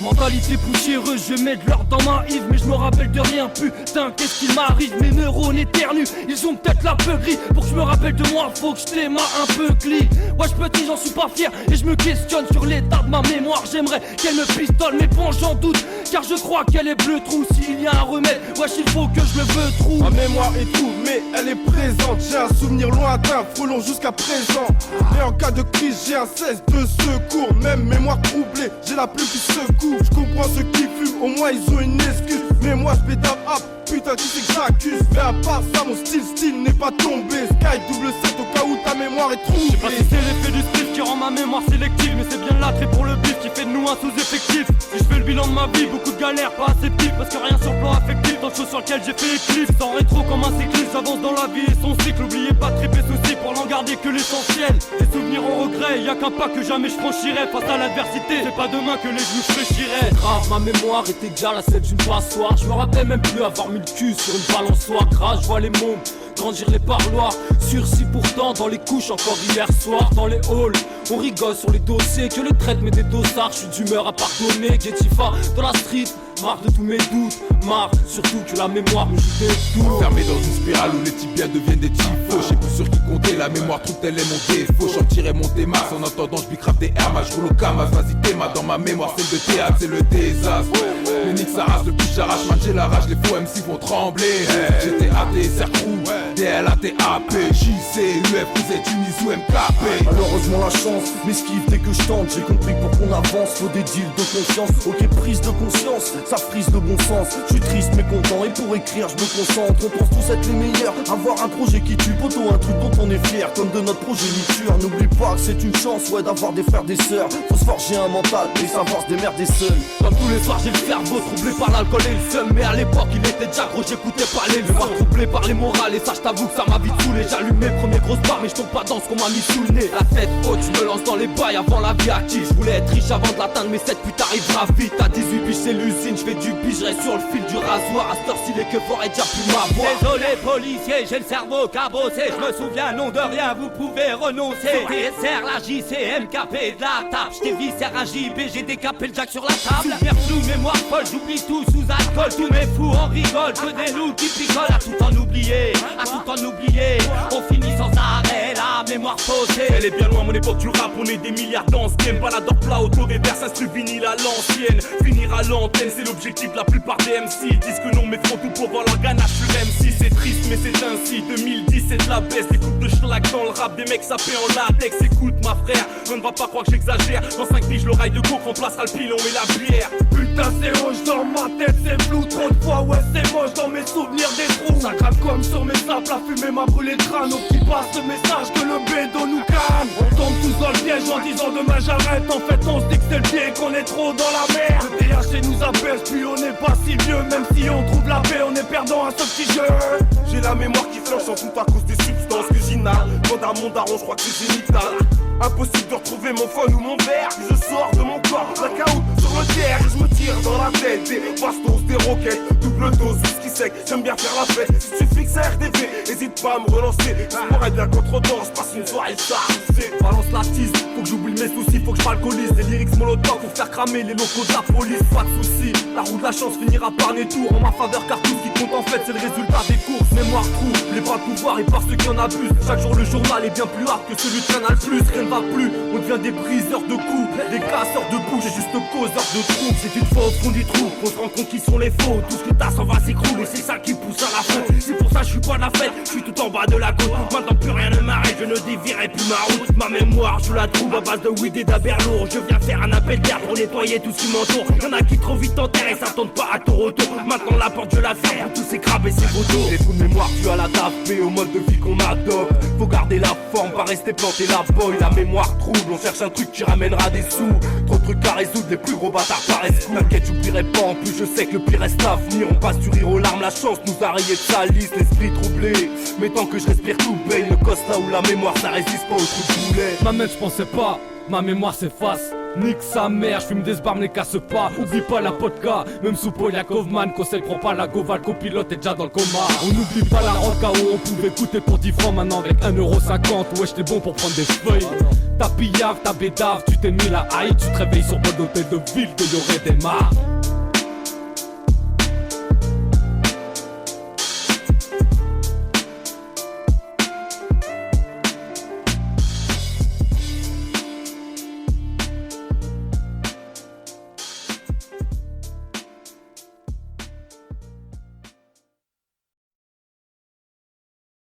Mentalité poussiéreuse, je mets de l'ordre dans ma hive, mais je me rappelle de rien, putain, qu'est-ce qu'il m'arrive? Mes neurones éternuent, ils ont peut-être la peu gris. Pour que je me rappelle de moi, faut que je démarre un peu cli. Wesh petit, j'en suis pas fier, et je me questionne sur l'état de ma mémoire. J'aimerais qu'elle me pistole, mais bon, j'en doute, car je crois qu'elle est bleu trou. S'il y a un remède, wesh, il faut que je le veux trou. Ma mémoire est trou, mais elle est présente. J'ai un souvenir lointain, frôlant jusqu'à présent. Et en cas de crise, j'ai un cesse de secours. Même mémoire troublée, j'ai la plume qui secoue. Je comprends ceux qui fument, au moins ils ont une excuse. Mais moi je pédale up, putain tu sais que j'accuse. Mais à part ça, mon style n'est pas tombé. Sky double 7 au cas où ta mémoire est troublée. Je sais pas si c'est l'effet du spliff qui rend ma mémoire sélective, mais c'est bien l'attrait pour le bif qui fait de nous un sous-effectif. Si je fais le bilan de ma vie, beaucoup de galères, pas assez de pif, parce que rien sur le plan affectif, dans le show sur lequel j'ai fait éclipse. Sans rétro comme un cycliste, j'avance dans la vie et son cycle. Oubliez pas de triper soucis pour n'en garder que l'essentiel. Des souvenirs en regret, y'a qu'un pas que jamais je franchirai. Face à l'adversité, c'est pas demain que les genoux fléchiraient. Grave, ma mémoire était égale à celle d'une passoire. Je me rappelle même plus avoir mis le cul sur une balançoire. Grâce, je vois les mômes grandir les parloirs. Sursis pourtant dans les couches encore hier soir. Dans les halls, on rigole sur les dossiers. Que les traites mais des dossards, je suis d'humeur à pardonner. J'ai Tifa dans la street, marre de tous mes doutes. Marre surtout que la mémoire me joue des tours. Enfermé dans une spirale où les tibias deviennent des tifos. J'ai plus sur qui compter, la mémoire trouve tel est mon défaut. J'en tirais mon démarche, en entendant je bicrave des Air Max. Je roule au camas, vas-y Théma, dans ma mémoire celle de théâtre, c'est le désastre. Les niques s'arrachent, le plus j'arrache, man j'ai la rage, les faux MC vont trembler. J'étais AT, Cercrou, DLATAP, JC, UF, vous êtes Unis ou MKP. Malheureusement la chance m'esquive dès que je tente. J'ai compris que pour qu'on avance, faut des deals de confiance. Ok, prise de conscience, ça frise de bon sens. Je suis triste mais content et pour écrire je me concentre. On pense tous être les meilleurs, avoir un projet qui tue. Poto, un truc dont on est fier, comme de notre progéniture. N'oublie pas que c'est une chance, ouais, d'avoir des frères, des sœurs. Faut se forger un mental et savoir se démerder seul. Comme tous les soirs j'ai le cerveau troublé par l'alcool et le seum. Mais à l'époque il était déjà gros, j'écoutais pas les mémoires troublé par les morales. Et ça je t'avoue que ça m'a vite saoulé. J'allume mes premières grosses barres mais je tombe pas dans ce qu'on m'a mis sous le nez. La tête haute, je me lance dans les bails avant la vie active. Je voulais être riche avant de l'atteindre mais cette pute arrivera vite. À 18 piges c'est l'usine, je fais du biche, je reste sur le fil du rasoir. À cette heure-ci les keufs auraient déjà pu m'avoir. Désolé policier, j'ai le cerveau cabossé. Je me souviens non de rien, vous pouvez renoncer. TSR, la JC, MKP, de la tape. J't'ai viscère un JB, j'ai décapé le jack sur la table. Souvenir flou, mémoire folle, j'oublie tout sous alcool. Tous mes fous en rigolent, que des loups qui picolent. À tout en oublier, à tout en oublier. On finit sans arrêt, la mémoire faussée. Elle est bien loin mon époque du rap, on est des milliards dans ce game. Baladeur plat, auto-réverse, instru vinyle à l'ancienne. Finir à l'antenne, c'est l'objectif de la plupart des MC. Ils disent que non mais font tout pour voir leur ganache sur MC. C'est triste mais c'est ainsi, 2010 c'est de la baisse. Des coupes de schlag dans le rap, des mecs sapés en latex. Écoute ma frère, on ne va pas croire que j'exagère. Dans 5 piges le rail de coke remplacera le pilon et la bière. Putain c'est rouge dans ma tête, c'est flou. Trop de fois ouais c'est moche dans mes souvenirs des trous. Ça crame comme sur mes sables, la fumée m'a brûlé le crâne. Au petit passe ce message que le bédo nous calme. On tombe tous dans le piège en disant demain j'arrête. En fait on se dit que c'est le pied qu'on est trop dans la merde. Le THC nous abaisse puis on n'est pas si vieux. Même si on trouve la paix on est perdant à ce petit jeu. J'ai la mémoire qui flanche en tout à cause des substances que j'inhale. Quand à mon daron je crois que c'est génital. Impossible de retrouver mon phone ou mon verre. Puis je sors de mon corps, blackout sur le terre. Et je me tire dans la tête des bastos, des roquettes. Double dose, whisky sec, j'aime bien faire la fête. Si tu fixes à RDV, hésite pas à me relancer. Je pourrais bien contre-temps, je passe une soirée chargée. Balance la tise, faut que j'oublie mes soucis, faut que je m'alcoolise. Des lyrics molotov pour faire cramer les locaux de la police. Pas de soucis, la roue de la chance finira par les tours. En ma faveur car tout ce qui compte en fait c'est le résultat des courses. Mémoire trou, les bras de pouvoir et par ceux qui en abusent. Chaque jour le journal est bien plus hard que celui de Canal+. Rien ne va plus, on devient des briseurs de coups, des casseurs de bouches et juste causeurs de trous. C'est une fois au fond du trou qu'on se rend compte qui sont les faux. Tout ce que t'as s'en va s'écroule et c'est ça qui pousse à la faute. C'est pour ça que je suis pas de la fête, je suis tout en bas de la côte. Maintenant plus rien ne m'arrête, je ne dévierai plus ma route. Ma mémoire, je la trouve à base de weed et d'aberlour. Je viens faire un appel d'air pour nettoyer tout ce qui m'entoure. Y'en a qui trop vite t'enterrent et s'attendent pas à ton retour. Maintenant la porte je la ferme pour tous ces crabes et ces photos. Les trous de mémoire tu as la taper au mode de vie qu'on adopte. Faut garder la forme, pas rester planté la boy. La mémoire trouble, on cherche un truc qui ramènera des sous. Trop de trucs à résoudre, les plus gros bâtards paraissent cool. T'inquiète, j'oublierai pas, en plus je sais que le pire reste à venir. On passe du rire aux larmes, la chance nous a rayé de sa liste. L'esprit troublé, mais tant que je respire tout baigne. Le costa ou la mémoire, ça résiste pas au trou de boulet. Ma mère je pensais pas ma mémoire s'efface. Nique sa mère, j'fume des sbars, les casse pas. Oublie pas la vodka, même sous Polyakovman. Conseil, prend pas la Goval, copilote est déjà dans le coma. On n'oublie pas la ranka où on pouvait coûter pour 10 francs. Maintenant avec 1,50€, ouais j'étais bon pour prendre des feuilles. T'as pillave, t'as bédave, tu t'es mis la haï. Tu te réveilles sur bon hôtel de ville que y'aurait des marres.